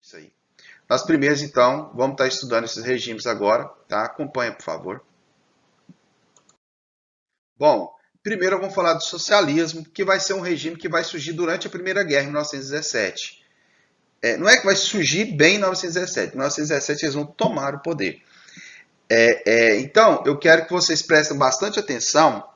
Isso aí. Nós primeiros, então, vamos estar estudando esses regimes agora, tá? Acompanha, por favor. Bom, primeiro vamos falar do socialismo, que vai ser um regime que vai surgir durante a Primeira Guerra, em 1917. Não é que vai surgir bem em 1917. Em 1917 eles vão tomar o poder. Então, eu quero que vocês prestem bastante atenção,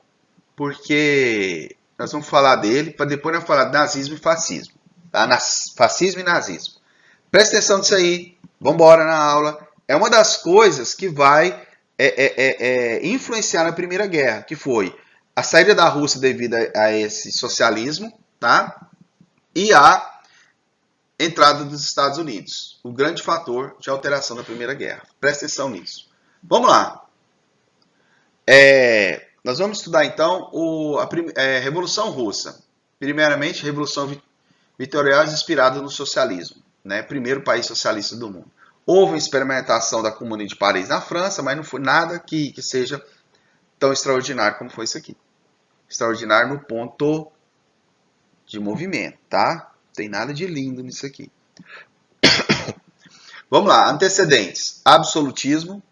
porque nós vamos falar dele, para depois nós falar de nazismo e fascismo. Tá? Fascismo e nazismo. Presta atenção nisso aí. Vamos embora na aula. É uma das coisas que vai influenciar na Primeira Guerra, que foi a saída da Rússia devido a esse socialismo, tá? E a entrada dos Estados Unidos. O grande fator de alteração da Primeira Guerra. Presta atenção nisso. Vamos lá. Nós vamos estudar então a Revolução Russa. Primeiramente, Revolução Vitoriosa inspirada no socialismo. Né? Primeiro país socialista do mundo. Houve uma experimentação da Comune de Paris na França, mas não foi nada que seja tão extraordinário como foi isso aqui. Extraordinário no ponto de movimento, tá? Não tem nada de lindo nisso aqui. Vamos lá, antecedentes. Absolutismo,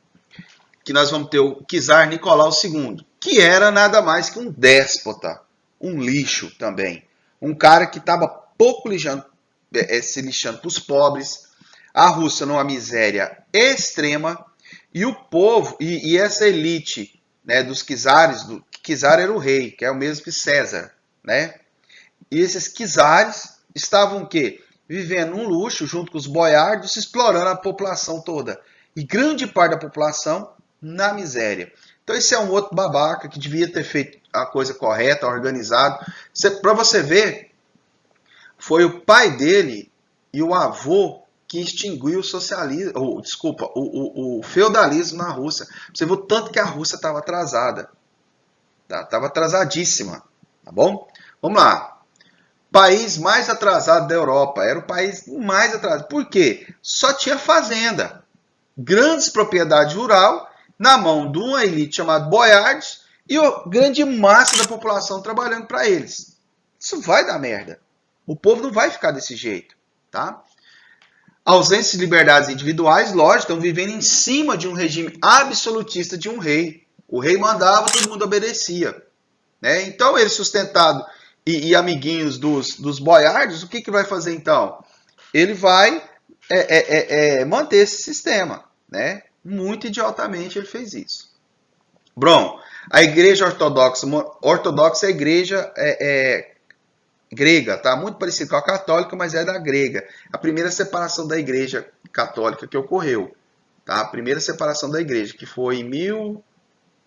que nós vamos ter o czar Nicolau II, que era nada mais que um déspota, um lixo também. Um cara que estava pouco se lixando para os pobres, a Rússia numa miséria extrema, e o povo, e essa elite, né, dos czares, czar era o rei, que é o mesmo que César, né? E esses czares estavam o quê? Vivendo um luxo junto com os boiardos, explorando a população toda. E grande parte da população na miséria. Então esse é um outro babaca que devia ter feito a coisa correta, organizado. Para você ver, foi o pai dele e o avô que extinguiu o socialismo, o feudalismo na Rússia. Você viu o tanto que a Rússia estava atrasada. Estava atrasadíssima, tá bom? Vamos lá. País mais atrasado da Europa. Era o país mais atrasado. Por quê? Só tinha fazenda. Grandes propriedades rurais na mão de uma elite chamada boiardos e a grande massa da população trabalhando para eles. Isso vai dar merda. O povo não vai ficar desse jeito, tá? Ausência de liberdades individuais, lógico, estão vivendo em cima de um regime absolutista de um rei. O rei mandava, todo mundo obedecia. Né? Então, ele sustentado e amiguinhos dos boiardos, o que vai fazer então? Ele vai manter esse sistema. Né? Muito idiotamente ele fez isso. Bom, a igreja ortodoxa é a igreja grega, tá? Muito parecido com a católica, mas é da grega. A primeira separação da igreja católica que ocorreu. Tá? A primeira separação da igreja, que foi em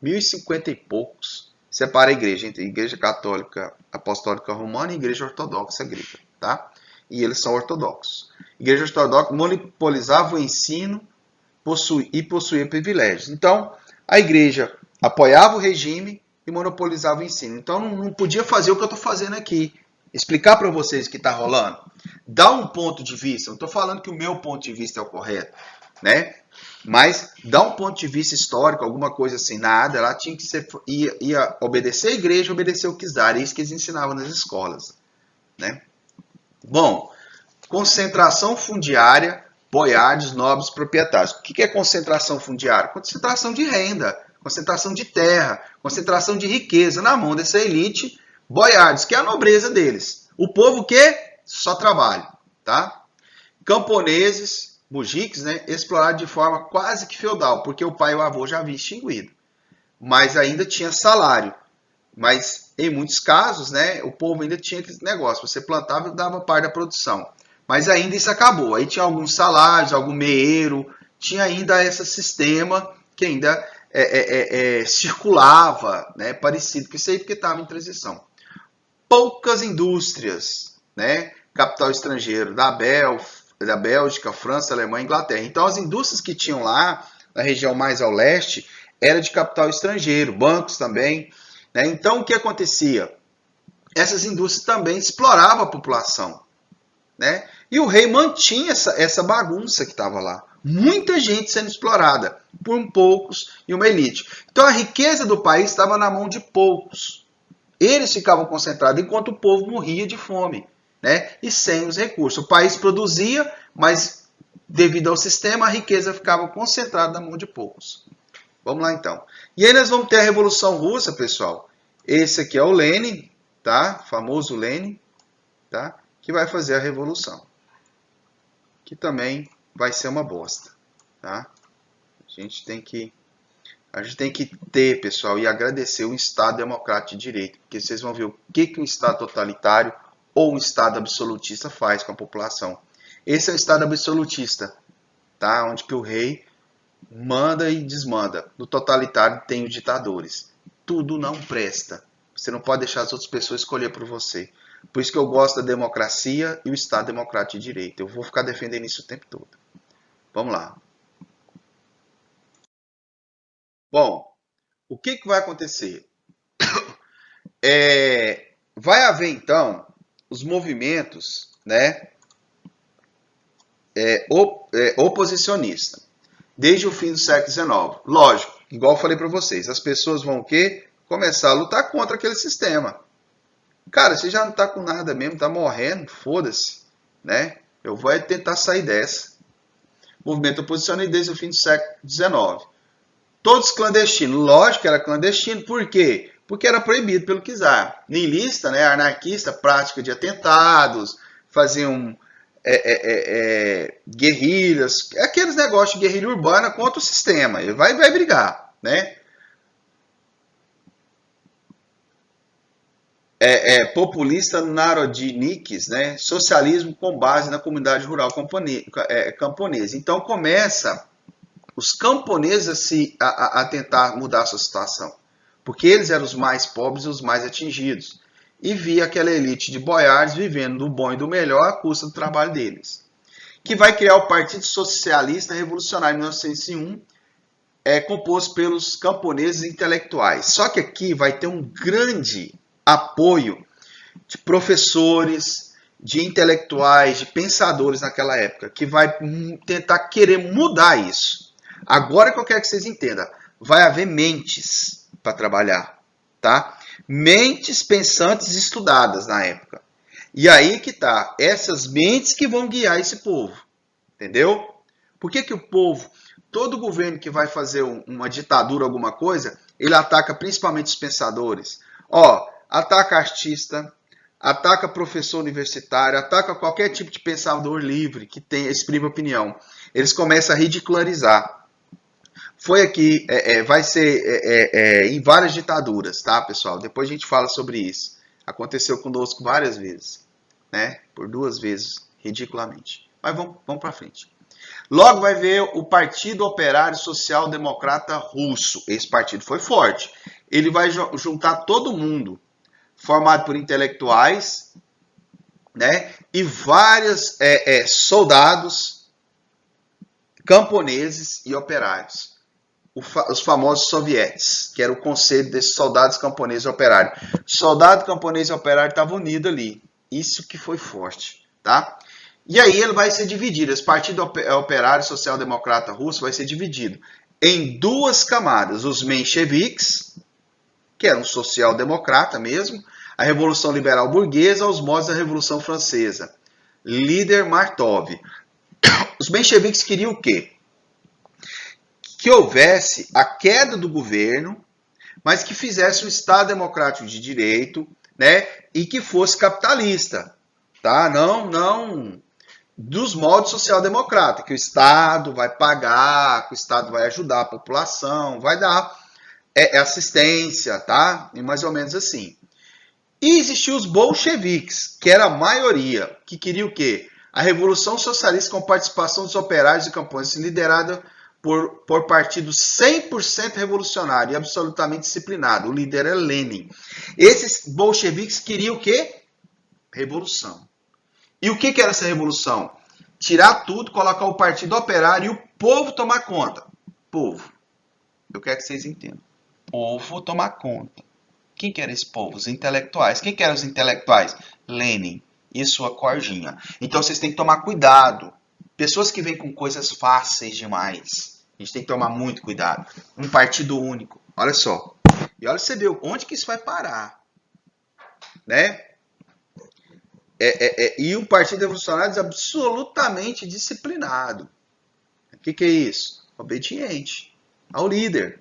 1050 e poucos, separa a igreja entre a igreja católica apostólica romana e a igreja ortodoxa grega. Tá? E eles são ortodoxos. A igreja ortodoxa monopolizava o ensino e possuía privilégios. Então, a igreja apoiava o regime e monopolizava o ensino. Então, não podia fazer o que eu estou fazendo aqui. Explicar para vocês o que está rolando. Dar um ponto de vista. Não estou falando que o meu ponto de vista é o correto. Né? Mas dar um ponto de vista histórico, alguma coisa assim, nada. Ela tinha que ser, ia obedecer a igreja, obedecer o czar. É isso que eles ensinavam nas escolas. Né? Bom, concentração fundiária, boiardos, nobres, proprietários. O que é concentração fundiária? Concentração de renda, concentração de terra, concentração de riqueza na mão dessa elite, boiardos, que é a nobreza deles. O povo que só trabalha, tá? Camponeses, mujiques, né, explorados de forma quase que feudal, porque o pai e o avô já haviam extinguido. Mas ainda tinha salário. Mas em muitos casos, né, o povo ainda tinha aquele negócio. Você plantava e dava parte da produção. Mas ainda isso acabou. Aí tinha alguns salários, algum meeiro, tinha ainda esse sistema que ainda circulava, né, parecido com isso aí, porque estava em transição. Poucas indústrias, né, capital estrangeiro, da Bélgica, França, Alemanha e Inglaterra. Então as indústrias que tinham lá, na região mais ao leste, era de capital estrangeiro, bancos também. Né? Então o que acontecia? Essas indústrias também exploravam a população. Né? E o rei mantinha essa bagunça que estava lá. Muita gente sendo explorada por poucos e uma elite. Então a riqueza do país estava na mão de poucos. Eles ficavam concentrados enquanto o povo morria de fome, né? E sem os recursos. O país produzia, mas devido ao sistema, a riqueza ficava concentrada na mão de poucos. Vamos lá então. E aí nós vamos ter a Revolução Russa, pessoal. Esse aqui é o Lenin, tá? Famoso Lenin, tá? Que vai fazer a revolução. Que também vai ser uma bosta, tá? A gente tem que ter, pessoal, e agradecer o Estado Democrático de Direito, porque vocês vão ver o que um Estado totalitário ou um Estado absolutista faz com a população. Esse é o Estado absolutista, tá? Onde que o rei manda e desmanda. No totalitário tem os ditadores. Tudo não presta. Você não pode deixar as outras pessoas escolher por você. Por isso que eu gosto da democracia e o Estado Democrático de Direito. Eu vou ficar defendendo isso o tempo todo. Vamos lá. Bom, o que vai acontecer? Vai haver, então, os movimentos, né, oposicionistas, desde o fim do século XIX. Lógico, igual eu falei para vocês, as pessoas vão o quê? Começar a lutar contra aquele sistema. Cara, você já não tá com nada mesmo, tá morrendo, foda-se, né? Eu vou tentar sair dessa. Movimento oposicionista desde o fim do século XIX. Todos clandestinos. Lógico que era clandestino, por quê? Porque era proibido pelo czar. Niilista, né, anarquista, prática de atentados, faziam guerrilhas, aqueles negócios de guerrilha urbana contra o sistema. Ele vai brigar, né? Populista narodniks, né? Socialismo com base na comunidade rural camponesa. Então começa os camponeses a tentar mudar a sua situação, porque eles eram os mais pobres e os mais atingidos, e via aquela elite de boiares vivendo do bom e do melhor à custa do trabalho deles, que vai criar o Partido Socialista Revolucionário em 1901, composto pelos camponeses intelectuais. Só que aqui vai ter um grande apoio de professores, de intelectuais, de pensadores naquela época, que vai tentar querer mudar isso. Agora que eu quero que vocês entendam, vai haver mentes para trabalhar, tá? Mentes pensantes e estudadas na época. E aí que tá, essas mentes que vão guiar esse povo, entendeu? Por que o povo, todo governo que vai fazer uma ditadura, alguma coisa, ele ataca principalmente os pensadores? Ataca artista, ataca professor universitário, ataca qualquer tipo de pensador livre que exprime opinião. Eles começam a ridicularizar. Foi aqui, vai ser em várias ditaduras, tá, pessoal? Depois a gente fala sobre isso. Aconteceu conosco várias vezes, né? Por 2 vezes, ridiculamente. Mas vamos para frente. Logo vai ver o Partido Operário Social Democrata Russo. Esse partido foi forte. Ele vai juntar todo mundo, formado por intelectuais, né? E vários soldados, camponeses e operários. Os famosos sovietes, que era o conselho desses soldados, camponeses e operários. Soldado, camponês e operário estavam unidos ali. Isso que foi forte, tá? E aí ele vai ser dividido. Esse Partido Operário Social Democrata Russo vai ser dividido em 2 camadas. Os mencheviques, que eram social-democrata mesmo, a Revolução Liberal Burguesa, aos modos da Revolução Francesa. Líder Martov. Os mencheviques queriam o quê? Que houvesse a queda do governo, mas que fizesse um Estado democrático de direito, né, e que fosse capitalista, tá? Não dos moldes social-democrata, que o Estado vai pagar, que o Estado vai ajudar a população, vai dar assistência, tá? E mais ou menos assim. E existiam os bolcheviques, que era a maioria, que queria o quê? A Revolução Socialista com participação dos operários e camponeses, liderada por partido 100% revolucionário e absolutamente disciplinado. O líder é Lenin. Esses bolcheviques queriam o quê? Revolução. E o que era essa revolução? Tirar tudo, colocar o partido operário e o povo tomar conta. Povo. Eu quero que vocês entendam. Povo tomar conta. Quem que era esse povo? Os intelectuais. Quem que eram os intelectuais? Lenin e sua corjinha. Então vocês têm que tomar cuidado. Pessoas que vêm com coisas fáceis demais. A gente tem que tomar muito cuidado. Um partido único. Olha só. E olha, você vê onde que isso vai parar. Né? E um partido revolucionário absolutamente disciplinado. que é isso? Obediente ao líder.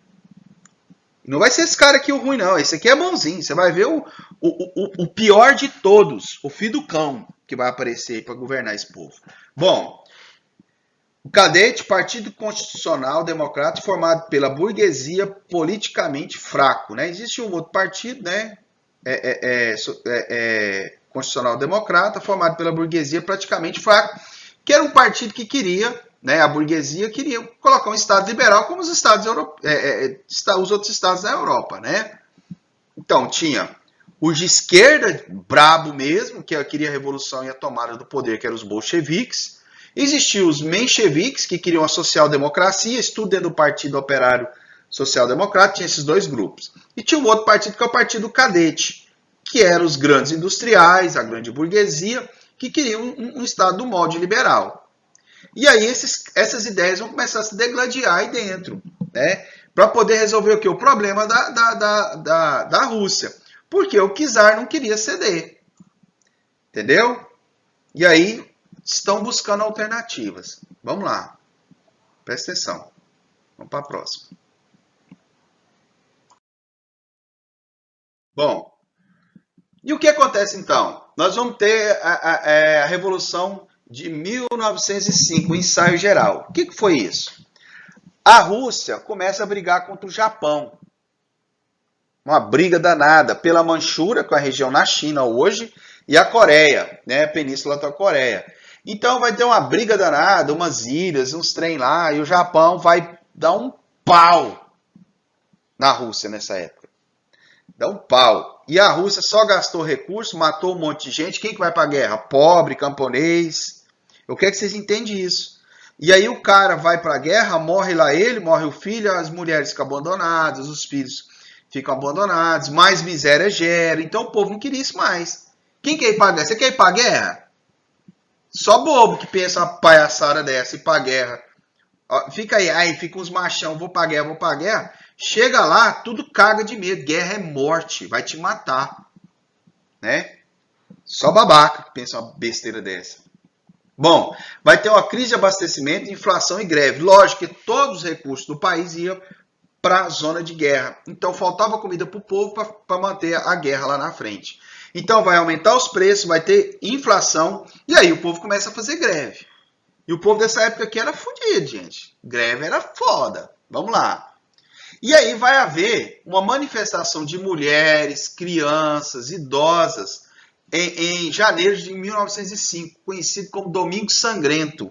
Não vai ser esse cara aqui o ruim, não. Esse aqui é bonzinho. Você vai ver o pior de todos, o filho do cão, que vai aparecer para governar esse povo. Bom, o Cadete, Partido Constitucional Democrata, formado pela burguesia politicamente fraco. Né? Existe um outro partido, né? Constitucional Democrata, formado pela burguesia praticamente fraco, que era um partido que queria, né, a burguesia queria colocar um Estado liberal como os Estados os outros estados da Europa, né? Então, tinha os de esquerda, brabo mesmo, que queria a revolução e a tomada do poder, que eram os bolcheviques. Existiam os mencheviques, que queriam a social-democracia, isso tudo dentro do Partido Operário Social-Democrata, tinha esses dois grupos. E tinha um outro partido, que é o Partido Cadete, que eram os grandes industriais, a grande burguesia, que queriam um Estado do molde liberal. E aí essas ideias vão começar a se degladiar aí dentro, né? Para poder resolver o quê? O problema da Rússia. Porque o czar não queria ceder. Entendeu? E aí estão buscando alternativas. Vamos lá. Presta atenção. Vamos para a próxima. Bom, e o que acontece então? Nós vamos ter a Revolução de 1905, o ensaio geral. O que foi isso? A Rússia começa a brigar contra o Japão. Uma briga danada pela Manchúria, com a região na China hoje, e a Coreia, né, a Península da Coreia. Então vai ter uma briga danada, umas ilhas, uns trem lá, e o Japão vai dar um pau na Rússia nessa época. Dá um pau. E a Rússia só gastou recursos, matou um monte de gente. Quem que vai para a guerra? Pobre, camponês. Eu quero que vocês entendam isso. E aí o cara vai para a guerra, morre lá ele, morre o filho, as mulheres ficam abandonadas, os filhos ficam abandonados, mais miséria gera. Então o povo não queria isso mais. Quem quer ir para a guerra? Você quer ir para a guerra? Só bobo que pensa uma palhaçada dessa, ir para a guerra. Fica aí fica uns machão, vou para a guerra. Chega lá, tudo caga de medo. Guerra é morte, vai te matar. Né? Só babaca que pensa uma besteira dessa. Bom, vai ter uma crise de abastecimento, inflação e greve. Lógico que todos os recursos do país iam para a zona de guerra. Então faltava comida para o povo para manter a guerra lá na frente. Então vai aumentar os preços, vai ter inflação e aí o povo começa a fazer greve. E o povo dessa época aqui era fodido, gente. Greve era foda. Vamos lá. E aí vai haver uma manifestação de mulheres, crianças, idosas, em janeiro de 1905, conhecido como Domingo Sangrento.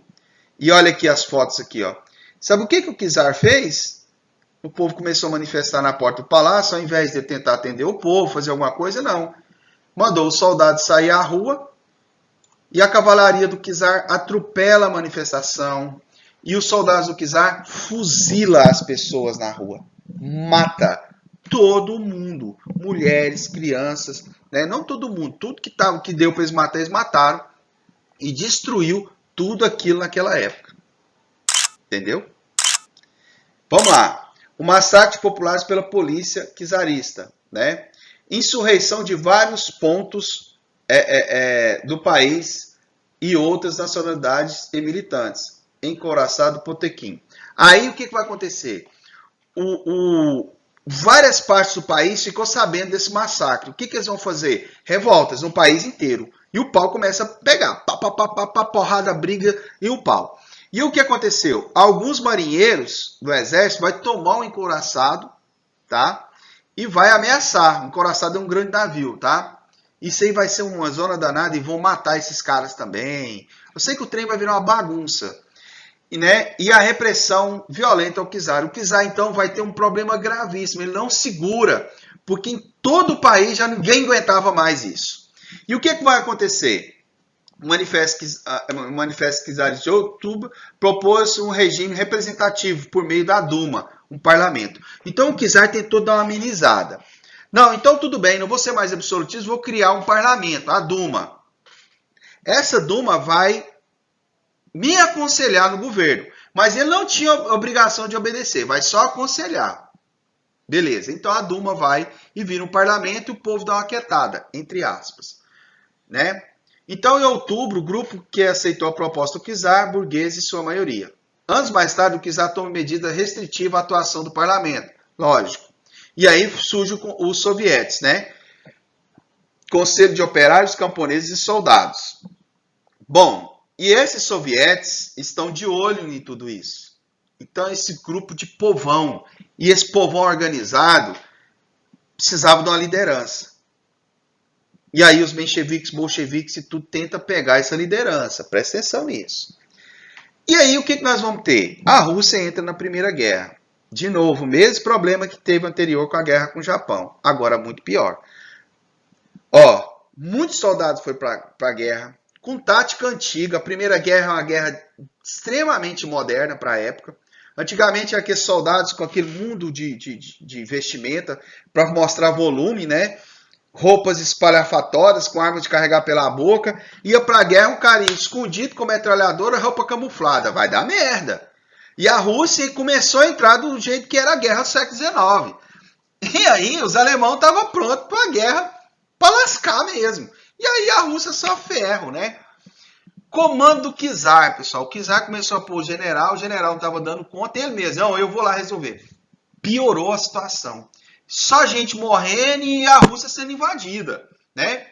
E olha aqui as fotos aqui, ó. Sabe o que o czar fez? O povo começou a manifestar na porta do palácio, ao invés de tentar atender o povo, fazer alguma coisa, não. Mandou os soldados sair à rua e a cavalaria do czar atropela a manifestação e os soldados do czar fuzila as pessoas na rua. Mata todo mundo, mulheres, crianças, né? Não todo mundo, tudo que deu para eles matar, eles mataram e destruiu tudo aquilo naquela época. Entendeu? Vamos lá. O massacre de populares pela polícia czarista, né? Insurreição de vários pontos do país e outras nacionalidades e militantes, encouraçado Potemkin. Aí o que vai acontecer? Várias partes do país ficou sabendo desse massacre. O que eles vão fazer? Revoltas no país inteiro. E o pau começa a pegar. Porrada, briga e o pau. E o que aconteceu? Alguns marinheiros do exército vai tomar um encouraçado, tá? E vai ameaçar. O encouraçado é um grande navio, tá? Isso aí vai ser uma zona danada e vão matar esses caras também. Eu sei que o trem vai virar uma bagunça. Né? E a repressão violenta ao czar. O czar, então, vai ter um problema gravíssimo. Ele não segura, porque em todo o país já ninguém aguentava mais isso. E o que vai acontecer? O Manifesto Czarista de outubro propôs um regime representativo por meio da Duma, um parlamento. Então o czar tentou dar uma amenizada. Não, então tudo bem, não vou ser mais absolutista, vou criar um parlamento, a Duma. Essa Duma vai me aconselhar no governo, mas ele não tinha obrigação de obedecer, vai só aconselhar. Beleza, então a Duma vai e vira um parlamento e o povo dá uma quietada, entre aspas. Né? Então, em outubro, o grupo que aceitou a proposta do czar, burguês em sua maioria. Anos mais tarde, o czar toma medida restritiva à atuação do parlamento. Lógico. E aí surge os sovietes, né? Conselho de Operários, Camponeses e Soldados. Bom, e esses sovietes estão de olho em tudo isso. Então, esse grupo de povão, e esse povão organizado, precisava de uma liderança. E aí os mencheviques, bolcheviques e tudo tenta pegar essa liderança. Presta atenção nisso. E aí o que nós vamos ter? A Rússia entra na Primeira Guerra. De novo, o mesmo problema que teve anterior com a guerra com o Japão. Agora muito pior. Muitos soldados foram para a guerra, com tática antiga. A Primeira Guerra é uma guerra extremamente moderna para a época. Antigamente, aqueles soldados com aquele mundo de vestimenta para mostrar volume, né? Roupas espalhafatoras, com armas de carregar pela boca. Ia para a guerra um carinha escondido com metralhadora, roupa camuflada. Vai dar merda. E a Rússia começou a entrar do jeito que era a guerra do século XIX. E aí os alemães estavam prontos para a guerra, para lascar mesmo. E aí a Rússia só ferro, né? Comando do czar, pessoal. O czar começou a pôr o general não estava dando conta, ele mesmo. Não, eu vou lá resolver. Piorou a situação. Só gente morrendo e a Rússia sendo invadida, né?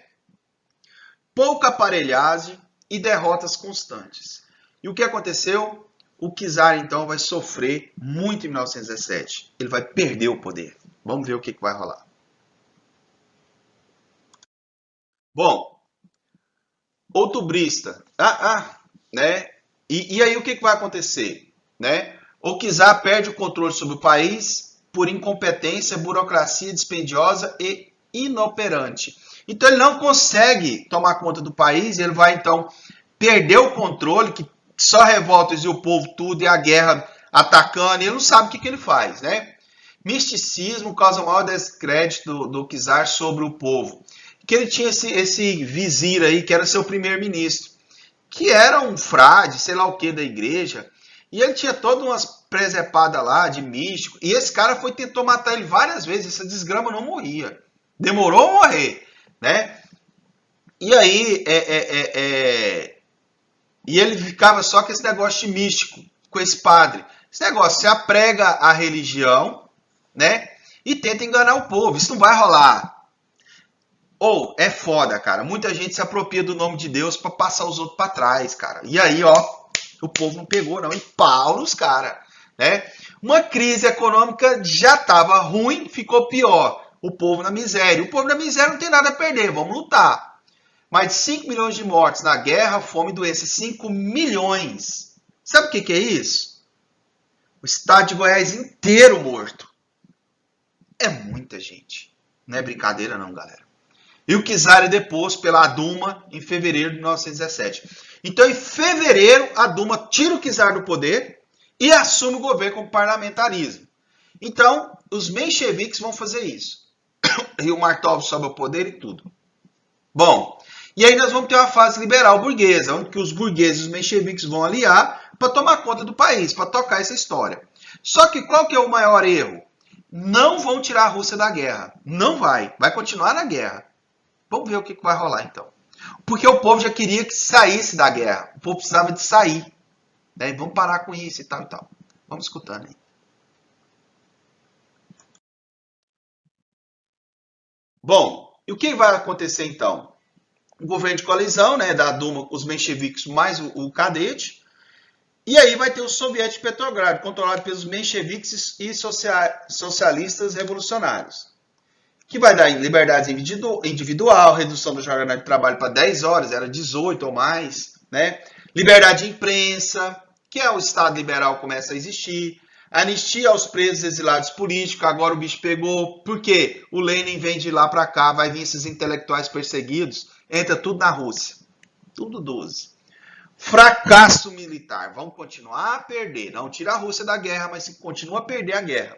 Pouca aparelhagem e derrotas constantes. E o que aconteceu? O czar, então, vai sofrer muito em 1917. Ele vai perder o poder. Vamos ver o que vai rolar. Bom, outubrista. Né? E aí o que vai acontecer? Né? O czar perde o controle sobre o país por incompetência, burocracia dispendiosa e inoperante. Então ele não consegue tomar conta do país, ele vai então perder o controle, que só revoltas e o povo tudo, e a guerra atacando, e ele não sabe o que ele faz, né? Misticismo causa maior descrédito do czar sobre o povo. Que ele tinha esse vizir aí, que era seu primeiro-ministro, que era um frade, sei lá o que, da igreja, e ele tinha todas umas presepadas lá de místico, e esse cara tentou matar ele várias vezes, essa desgrama não morria. Demorou a morrer, né? E aí, e ele ficava só com esse negócio de místico, com esse padre. Esse negócio, você aprega a religião, né? E tenta enganar o povo. Isso não vai rolar. É foda, cara. Muita gente se apropria do nome de Deus para passar os outros para trás, cara. E aí, o povo não pegou, não. E pau nos caras, né? Uma crise econômica já estava ruim, ficou pior. O povo na miséria. O povo na miséria não tem nada a perder, vamos lutar. Mais de 5 milhões de mortes na guerra, fome e doença. 5 milhões. Sabe o que é isso? O estado de Goiás inteiro morto. É muita gente. Não é brincadeira não, galera. E o czar é deposto pela Duma em fevereiro de 1917. Então, em fevereiro, a Duma tira o czar do poder e assume o governo como parlamentarismo. Então, os mencheviques vão fazer isso. E o Martov sobe ao poder e tudo. Bom, e aí nós vamos ter uma fase liberal burguesa, onde os burgueses e os mencheviques vão aliar para tomar conta do país, para tocar essa história. Só que qual que é o maior erro? Não vão tirar a Rússia da guerra. Não vai. Vai continuar na guerra. Vamos ver o que vai rolar, então. Porque o povo já queria que saísse da guerra. O povo precisava de sair. Né? Vamos parar com isso e tal e tal. Vamos escutando aí. Bom, e o que vai acontecer, então? O governo de coalizão, né, da Duma, os mencheviques mais o cadete. E aí vai ter o soviético de Petrogrado, controlado pelos mencheviques e socialistas revolucionários. Que vai dar liberdade individual, redução da jornada de trabalho para 10 horas, era 18 ou mais, né? Liberdade de imprensa, que é o Estado liberal começa a existir, anistia aos presos exilados políticos, agora o bicho pegou, porque o Lenin vem de lá para cá, vai vir esses intelectuais perseguidos, entra tudo na Rússia, tudo 12. Fracasso militar, vão continuar a perder, não tira a Rússia da guerra, mas continua a perder a guerra.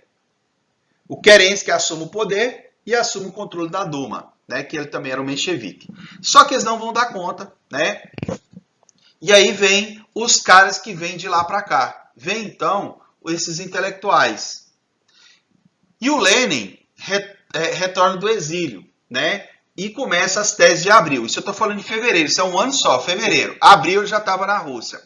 O Kerensky assume o poder e assume o controle da Duma, né, que ele também era um menchevique. Só que eles não vão dar conta, né? E aí vem os caras que vêm de lá para cá. Vem então esses intelectuais. E o Lenin retorna do exílio, né? E começa as teses de abril. Isso eu estou falando em fevereiro, isso é um ano só, fevereiro. Abril ele já estava na Rússia.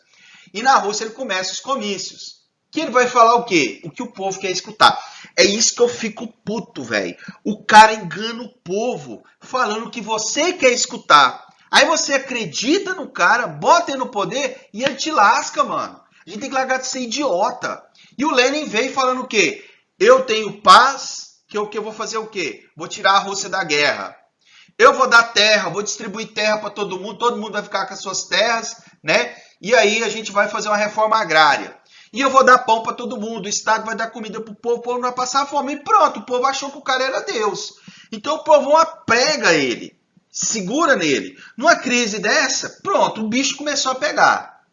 E na Rússia ele começa os comícios. Que ele vai falar o quê? O que o povo quer escutar. É isso que eu fico puto, velho. O cara engana o povo falando o que você quer escutar. Aí você acredita no cara, bota ele no poder e ele te lasca, mano. A gente tem que largar de ser idiota. E o Lenin veio falando o quê? Eu tenho paz, que eu vou fazer o quê? Vou tirar a Rússia da guerra. Eu vou dar terra, vou distribuir terra para todo mundo vai ficar com as suas terras, né? E aí a gente vai fazer uma reforma agrária. E eu vou dar pão para todo mundo, o Estado vai dar comida para o povo não vai passar fome. E pronto, o povo achou que o cara era Deus. Então o povo prega ele, segura nele. Numa crise dessa, pronto, o bicho começou a pegar,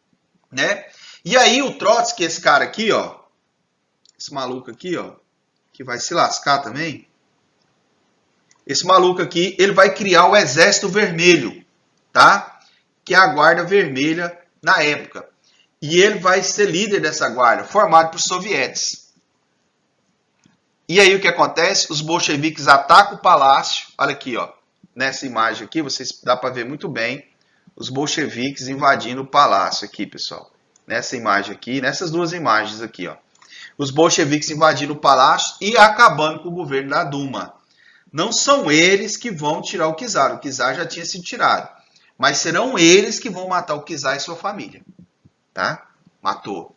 né? E aí o Trotsky, esse cara aqui, ó, esse maluco aqui, ó, que vai se lascar também. Esse maluco aqui, ele vai criar o Exército Vermelho, tá? Que é a Guarda Vermelha na época. E ele vai ser líder dessa guarda, formado por sovietes. E aí o que acontece? Os bolcheviques atacam o palácio. Olha aqui, ó. Nessa imagem aqui, vocês dá para ver muito bem os bolcheviques invadindo o palácio aqui, pessoal. Nessa imagem aqui, nessas duas imagens aqui, ó. Os bolcheviques invadindo o palácio e acabando com o governo da Duma. Não são eles que vão tirar o czar. O czar já tinha sido tirado. Mas serão eles que vão matar o czar e sua família. Tá? Matou.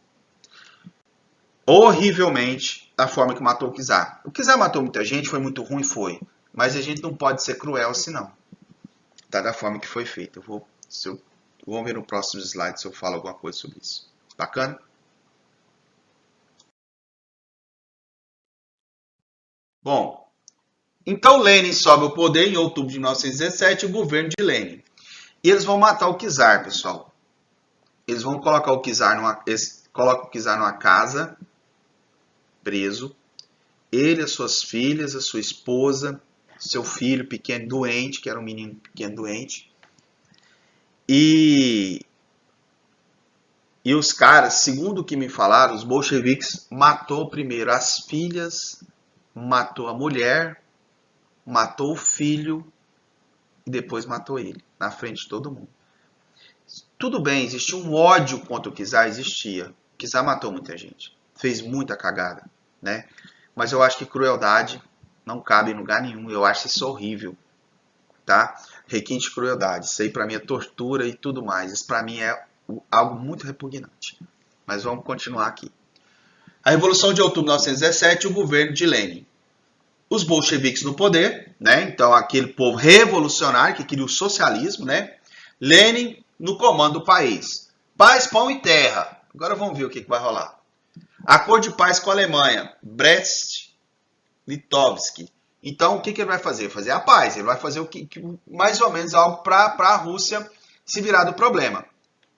Horrivelmente a forma que matou o czar. O czar matou muita gente, foi muito ruim, foi. Mas a gente não pode ser cruel assim, não. Tá da forma que foi feito. Vamos ver no próximo slide se eu falo alguma coisa sobre isso. Bacana? Bom, então Lenin sobe ao poder em outubro de 1917, o governo de Lenin. E eles vão matar o czar, pessoal. Eles vão colocar o czar numa casa, preso. Ele, as suas filhas, a sua esposa, seu filho pequeno doente, que era um menino pequeno doente. E os caras, segundo o que me falaram, os bolcheviques matou primeiro as filhas, matou a mulher, matou o filho e depois matou ele, na frente de todo mundo. Tudo bem, existia um ódio contra o czar, existia. O czar matou muita gente, fez muita cagada, né? Mas eu acho que crueldade não cabe em lugar nenhum, eu acho isso horrível, tá? Requinte de crueldade, isso aí pra mim é tortura e tudo mais, isso pra mim é algo muito repugnante. Mas vamos continuar aqui. A Revolução de Outubro de 1917, o governo de Lenin. Os bolcheviques no poder, né? Então aquele povo revolucionário que queria o socialismo, né? Lenin no comando do país. Paz, pão e terra. Agora vamos ver o que vai rolar. Acordo de paz com a Alemanha. Brest-Litovsk. Então, o que ele vai fazer? Fazer a paz. Ele vai fazer mais ou menos algo para a Rússia se virar do problema.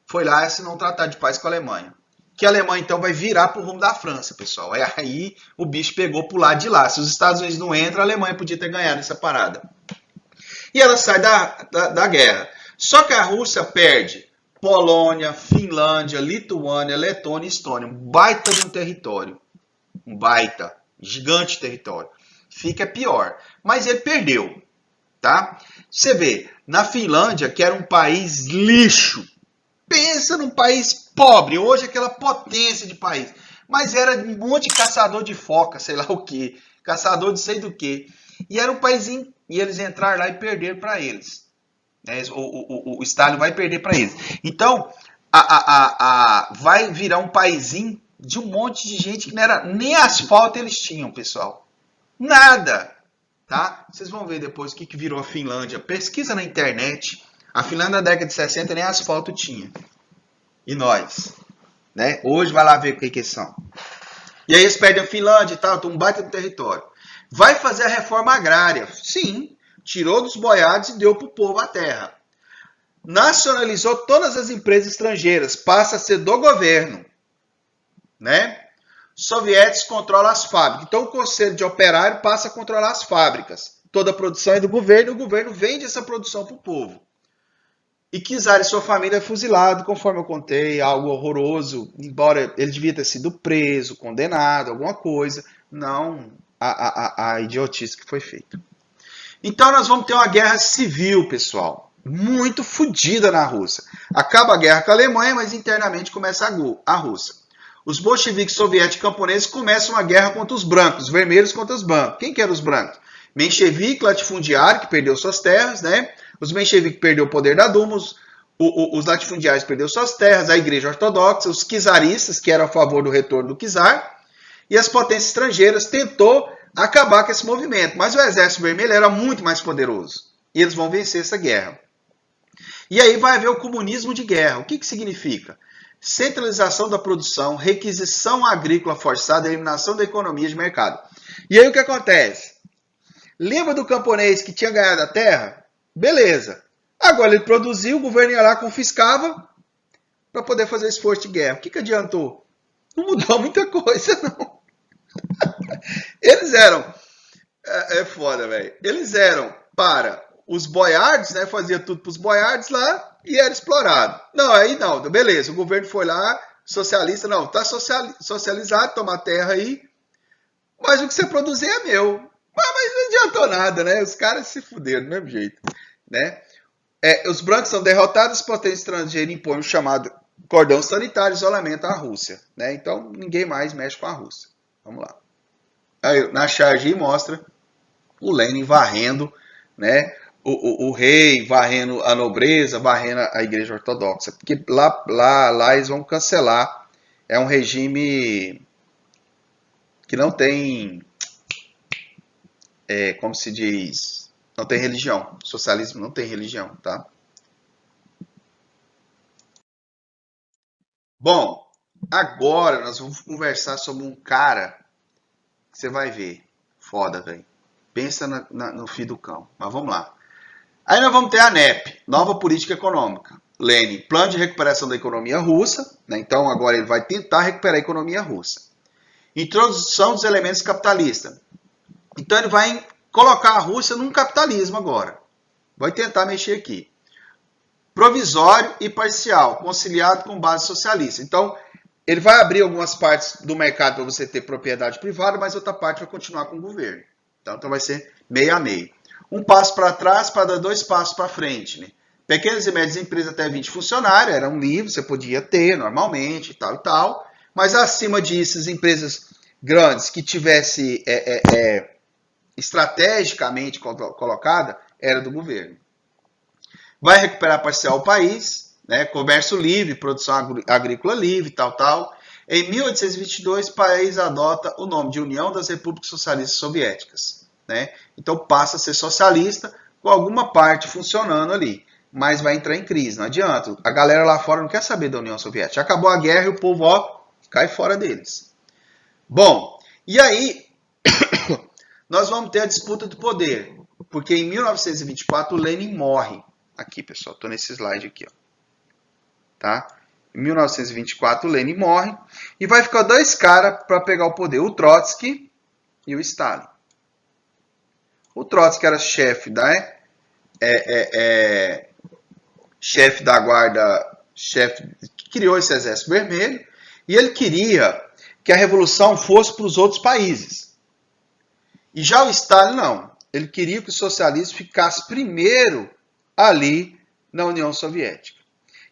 Foi lá e assinou um tratado de paz com a Alemanha. Que a Alemanha, então, vai virar para o rumo da França, pessoal. Aí o bicho pegou para o lado de lá. Se os Estados Unidos não entram, a Alemanha podia ter ganhado essa parada. E ela sai da guerra. Só que a Rússia perde Polônia, Finlândia, Lituânia, Letônia e Estônia. Um baita de um território. Um baita, gigante território. Fica pior. Mas ele perdeu. Tá? Você vê, na Finlândia, que era um país lixo. Pensa num país pobre. Hoje é aquela potência de país. Mas era um monte de caçador de foca, sei lá o quê. Caçador de sei do quê. E era um paísinho. E eles entraram lá e perderam para eles. O Stalin vai perder para eles. Então, vai virar um paizinho de um monte de gente que não era nem asfalto eles tinham, pessoal. Nada. Tá? Vocês vão ver depois o que virou a Finlândia. Pesquisa na internet. A Finlândia na década de 60 nem asfalto tinha. E nós? Né? Hoje vai lá ver o que eles são. E aí eles perdem a Finlândia e tal, um baita do território. Vai fazer a reforma agrária. Sim. Tirou dos boiados e deu para o povo a terra. Nacionalizou todas as empresas estrangeiras. Passa a ser do governo. Né? Soviéticos controlam as fábricas. Então o Conselho de Operário passa a controlar as fábricas. Toda a produção é do governo e o governo vende essa produção para o povo. E czar e sua família é fuzilado, conforme eu contei, algo horroroso. Embora ele devia ter sido preso, condenado, alguma coisa. Não a idiotice que foi feita. Então nós vamos ter uma guerra civil, pessoal. muito fodida na Rússia. Acaba a guerra com a Alemanha, mas internamente começa a Rússia. Os bolcheviques soviéticos camponeses começam uma guerra contra os brancos, os vermelhos contra os brancos. Quem que eram os brancos? Menchevique, latifundiário, que perdeu suas terras, né? Os mencheviques perdeu o poder da Duma, os latifundiários perdeu suas terras, a igreja ortodoxa, os czaristas, que eram a favor do retorno do czar, e as potências estrangeiras tentou acabar com esse movimento. Mas o exército vermelho era muito mais poderoso. E eles vão vencer essa guerra. E aí vai haver o comunismo de guerra. O que significa? Centralização da produção, requisição agrícola forçada, eliminação da economia de mercado. E aí o que acontece? Lembra do camponês que tinha ganhado a terra? Beleza. Agora ele produziu, o governo ia lá, confiscava para poder fazer esforço de guerra. O que adiantou? Não mudou muita coisa, não. Eles eram... É foda, velho. Eles eram para os boiardos, né? Fazia tudo para os boiardos lá e era explorado. Não, aí não. Beleza, o governo foi lá, socialista, não, tá socializado, toma a terra aí, mas o que você produzir é meu. Mas não adiantou nada, né? Os caras se fuderam do mesmo jeito, né? Os brancos são derrotados, potência estrangeira impõe o chamado cordão sanitário, isolamento à Rússia, né? Então ninguém mais mexe com a Rússia. Vamos lá. Aí, na charge mostra o Lenin varrendo, né? O rei varrendo a nobreza, varrendo a igreja ortodoxa. Porque lá eles vão cancelar. É um regime que não tem, como se diz, não tem religião. O socialismo não tem religião, tá? Bom, agora nós vamos conversar sobre um cara que você vai ver. Foda, velho. Pensa no filho do cão. Mas vamos lá. Aí nós vamos ter a NEP, Nova Política Econômica. Lenin, Plano de Recuperação da Economia Russa, né? Então agora ele vai tentar recuperar a economia russa. Introdução dos elementos capitalistas. Então ele vai colocar a Rússia num capitalismo agora. Vai tentar mexer aqui. Provisório e parcial, conciliado com base socialista. Então ele vai abrir algumas partes do mercado para você ter propriedade privada, mas outra parte vai continuar com o governo. Então vai ser meio a meio. Um passo para trás para dar 2 passos para frente. Né? Pequenas e médias empresas até 20 funcionários, era um livre, você podia ter normalmente, tal e tal. Mas acima disso, as empresas grandes que tivesse estrategicamente colocada, era do governo. Vai recuperar parcial o país, né? Comércio livre, produção agrícola livre, tal. Em 1822, o país adota o nome de União das Repúblicas Socialistas Soviéticas. Né? Então passa a ser socialista com alguma parte funcionando ali, mas vai entrar em crise, não adianta. A galera lá fora não quer saber da União Soviética. Acabou a guerra e o povo cai fora deles. Bom, e aí nós vamos ter a disputa do poder, porque em 1924 o Lenin morre. Aqui, pessoal, estou nesse slide aqui, ó. Tá? Em 1924 o Lenin morre e vai ficar 2 caras para pegar o poder, o Trotsky e o Stalin. O Trotsky era chefe chefe da guarda, chefe que criou esse exército vermelho, e ele queria que a revolução fosse para os outros países. E já o Stalin não. Ele queria que o socialismo ficasse primeiro ali na União Soviética.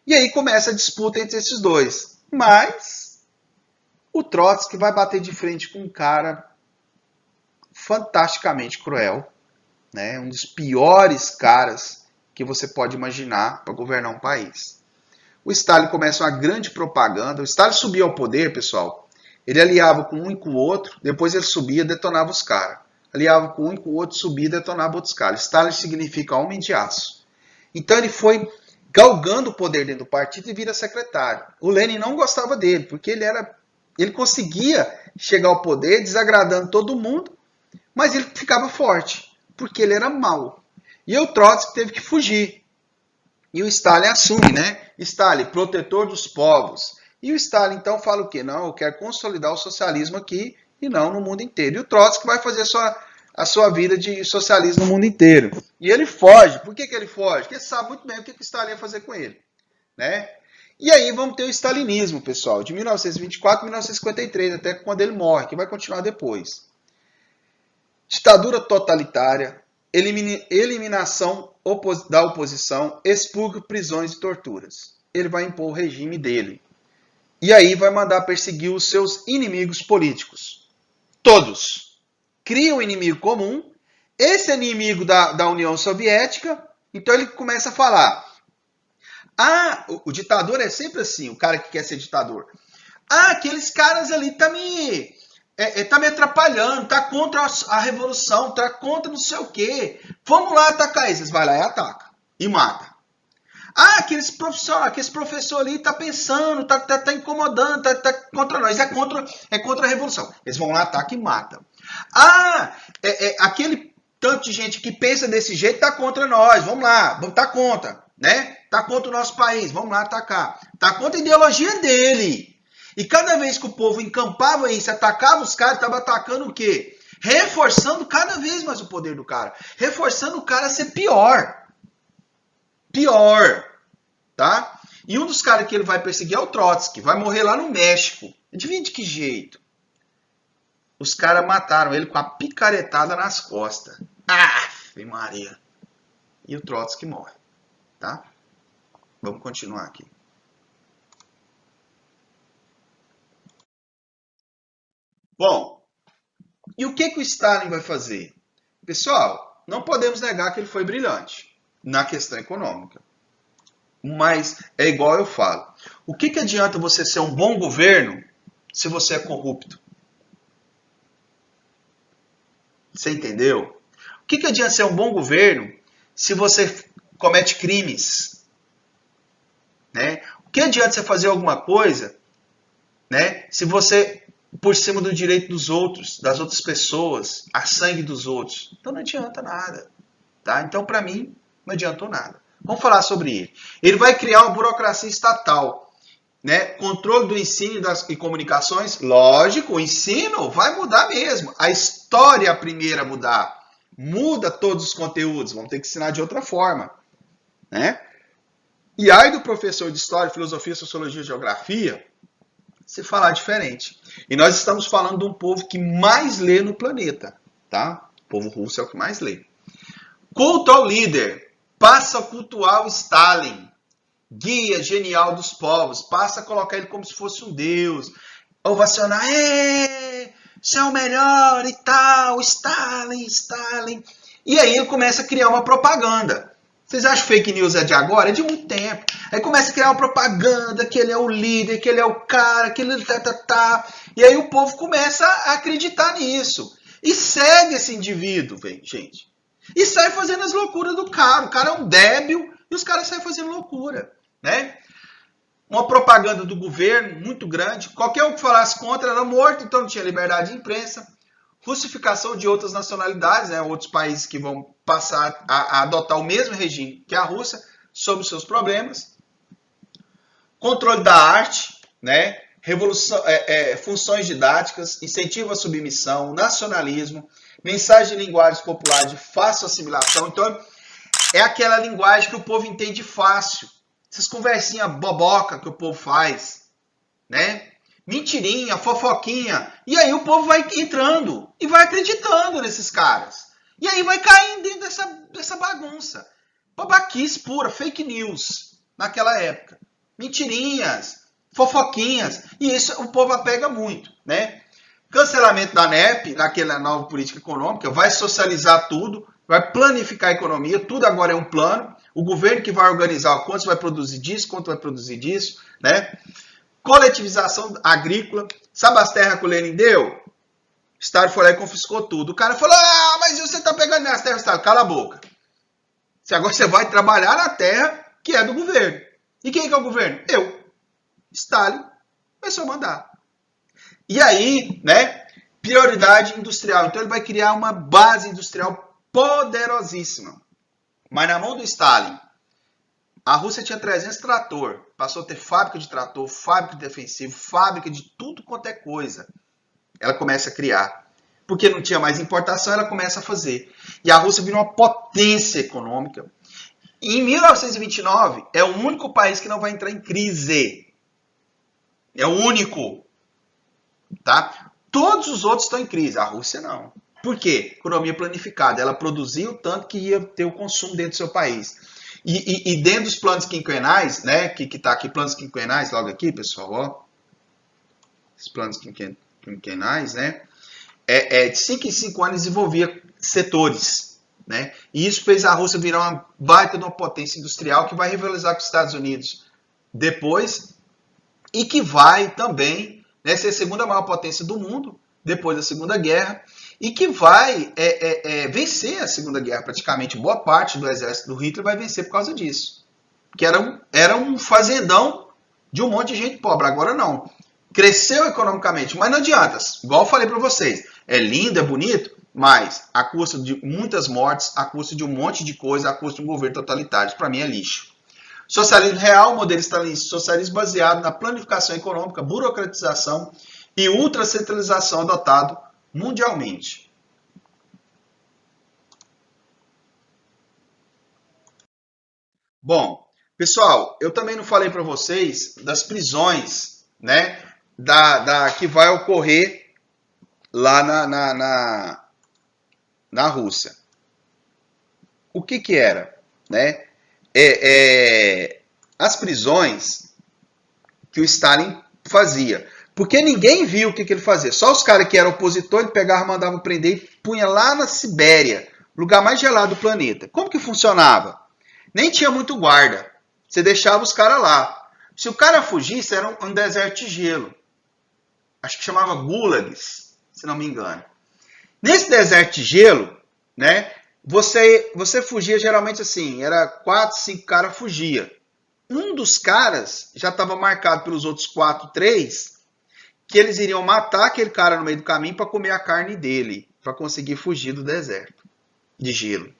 E aí começa a disputa entre esses dois. Mas o Trotsky vai bater de frente com um cara fantasticamente cruel, né? Um dos piores caras que você pode imaginar para governar um país. O Stalin começa uma grande propaganda. O Stalin subia ao poder, pessoal. Ele aliava com um e com o outro, depois ele subia e detonava os caras. Aliava com um e com o outro, subia e detonava outros caras. Stalin significa homem de aço. Então ele foi galgando o poder dentro do partido e vira secretário. O Lenin não gostava dele, porque ele conseguia chegar ao poder desagradando todo mundo, mas ele ficava forte, porque ele era mau. E o Trotsky teve que fugir. E o Stalin assume, né? Stalin, protetor dos povos. E o Stalin então fala o quê? Não, eu quero consolidar o socialismo aqui e não no mundo inteiro. E o Trotsky vai fazer a sua vida de socialismo no mundo inteiro. E ele foge. Por que ele foge? Porque ele sabe muito bem o que o Stalin ia fazer com ele. Né? E aí vamos ter o stalinismo, pessoal, de 1924 a 1953, até quando ele morre, que vai continuar depois. Ditadura totalitária, eliminação da oposição, expurgue prisões e torturas. Ele vai impor o regime dele. E aí vai mandar perseguir os seus inimigos políticos. Todos. Cria um inimigo comum. Esse inimigo da União Soviética, então ele começa a falar. O ditador é sempre assim, o cara que quer ser ditador. Aqueles caras ali tá me atrapalhando, tá contra a revolução, tá contra não sei o quê. Vamos lá atacar eles. Vai lá e ataca. E mata. Aqueles professor ali tá pensando, tá incomodando, tá contra nós. É contra a revolução. Eles vão lá, atacam e matam. Aquele tanto de gente que pensa desse jeito tá contra nós. Vamos lá, tá contra, né? Tá contra o nosso país. Vamos lá atacar. Tá contra a ideologia dele. E cada vez que o povo encampava isso, atacava os caras, estava atacando o quê? Reforçando cada vez mais o poder do cara. Reforçando o cara a ser pior. Pior. Tá? E um dos caras que ele vai perseguir é o Trotsky. Vai morrer lá no México. Adivinha de que jeito? Os caras mataram ele com a picaretada nas costas. Maria. E o Trotsky morre. Tá? Vamos continuar aqui. Bom, e o que o Stalin vai fazer? Pessoal, não podemos negar que ele foi brilhante na questão econômica. Mas é igual eu falo. O que adianta você ser um bom governo se você é corrupto? Você entendeu? O que adianta ser um bom governo se você comete crimes? Né? O que adianta você fazer alguma coisa, né, se você por cima do direito dos outros, das outras pessoas, a sangue dos outros? Então não adianta nada. Tá? Então, para mim, não adiantou nada. Vamos falar sobre ele. Ele vai criar uma burocracia estatal. Né? Controle do ensino e comunicações. Lógico, o ensino vai mudar mesmo. A história é a primeira a mudar. Muda todos os conteúdos. Vamos ter que ensinar de outra forma. Né? E aí do professor de História, Filosofia, Sociologia e Geografia, se falar diferente. E nós estamos falando de um povo que mais lê no planeta. Tá? O povo russo é o que mais lê. Culto ao líder. Passa a cultuar o Stalin. Guia genial dos povos. Passa a colocar ele como se fosse um deus. Ovacionar. Você é o melhor e tal. Stalin. E aí ele começa a criar uma propaganda. Vocês acham que fake news é de agora? É de muito tempo. Aí começa a criar uma propaganda que ele é o líder, que ele é o cara, que ele E aí o povo começa a acreditar nisso. E segue esse indivíduo, gente. E sai fazendo as loucuras do cara. O cara é um débil e os caras saem fazendo loucura. Né? Uma propaganda do governo muito grande. Qualquer um que falasse contra era morto, então não tinha liberdade de imprensa. Russificação de outras nacionalidades, né? Outros países que vão passar a adotar o mesmo regime que a Rússia, sobre os seus problemas. Controle da arte, né? Revolução, funções didáticas, incentivo à submissão, nacionalismo, mensagem de linguagem popular de fácil assimilação. Então, é aquela linguagem que o povo entende fácil. Essas conversinhas boboca que o povo faz, né? Mentirinha, fofoquinha. E aí o povo vai entrando e vai acreditando nesses caras. E aí vai caindo dentro dessa bagunça. Babaquice pura, fake news naquela época. Mentirinhas, fofoquinhas. E isso o povo apega muito, né? Cancelamento da NEP, naquela nova política econômica, vai socializar tudo, vai planificar a economia, tudo agora é um plano. O governo que vai organizar quanto vai produzir disso, quanto vai produzir disso, né? Coletivização agrícola. Sabe as terras que o Lenin deu? O Estado foi lá e confiscou tudo. O cara falou, mas você está pegando minhas terras, Estado. Cala a boca. Agora você vai trabalhar na terra que é do governo. E quem que é o governo? Eu. Stalin começou a mandar. E aí, né? Prioridade industrial. Então ele vai criar uma base industrial poderosíssima. Mas na mão do Stalin, a Rússia tinha 300 trator, passou a ter fábrica de trator, fábrica de defensivo, fábrica de tudo quanto é coisa. Ela começa a criar. Porque não tinha mais importação, ela começa a fazer. E a Rússia virou uma potência econômica. E em 1929, é o único país que não vai entrar em crise. É o único. Tá? Todos os outros estão em crise, a Rússia não. Por quê? Economia planificada. Ela produzia o tanto que ia ter o consumo dentro do seu país. E dentro dos planos quinquenais, né, que está aqui, planos quinquenais, logo aqui, pessoal, ó, os planos quinquenais, né, de 5 em 5 anos desenvolvia setores, né, e isso fez a Rússia virar uma baita de uma potência industrial que vai rivalizar com os Estados Unidos depois e que vai também, né, ser a segunda maior potência do mundo depois da Segunda Guerra e que vai vencer a Segunda Guerra. Praticamente boa parte do exército do Hitler vai vencer por causa disso. Que era um fazendão de um monte de gente pobre. Agora não. Cresceu economicamente, mas não adianta. Igual eu falei para vocês. É lindo, é bonito, mas a custo de muitas mortes, a custo de um monte de coisa, a custo de um governo totalitário. Para mim é lixo. Socialismo real, modelo stalinista, socialismo baseado na planificação econômica, burocratização e ultracentralização adotado mundialmente. Bom, pessoal, eu também não falei para vocês das prisões, né, que vai ocorrer lá na Rússia. O que era, né? As prisões que o Stalin fazia. Porque ninguém viu o que ele fazia. Só os caras que eram opositores, ele pegava, mandava prender e punha lá na Sibéria, lugar mais gelado do planeta. Como que funcionava? Nem tinha muito guarda. Você deixava os caras lá. Se o cara fugisse, era um deserto de gelo. Acho que chamava gulags, se não me engano. Nesse deserto de gelo, né, você fugia geralmente assim, era 4, 5 caras fugia. Um dos caras já estava marcado pelos outros 4, 3, que eles iriam matar aquele cara no meio do caminho para comer a carne dele, para conseguir fugir do deserto de gelo.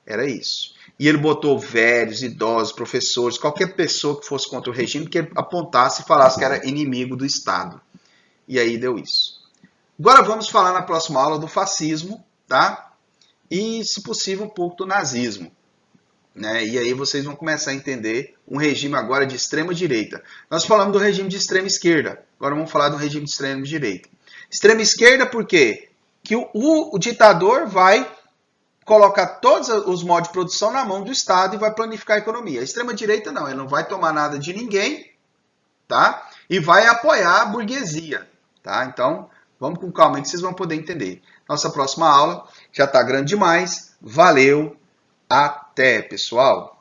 Era isso. E ele botou velhos, idosos, professores, qualquer pessoa que fosse contra o regime, que ele apontasse e falasse que era inimigo do Estado. E aí deu isso. Agora vamos falar na próxima aula do fascismo, tá? E, se possível, um pouco do nazismo. Né? E aí vocês vão começar a entender um regime agora de extrema direita. Nós falamos do regime de extrema esquerda, agora vamos falar do regime de extrema direita. Extrema esquerda por quê? Que o ditador vai colocar todos os modos de produção na mão do Estado e vai planificar a economia. A extrema direita não, ele não vai tomar nada de ninguém, tá? E vai apoiar a burguesia, tá? Então, vamos com calma aí que vocês vão poder entender. Nossa próxima aula já está grande demais. Valeu! Até, pessoal!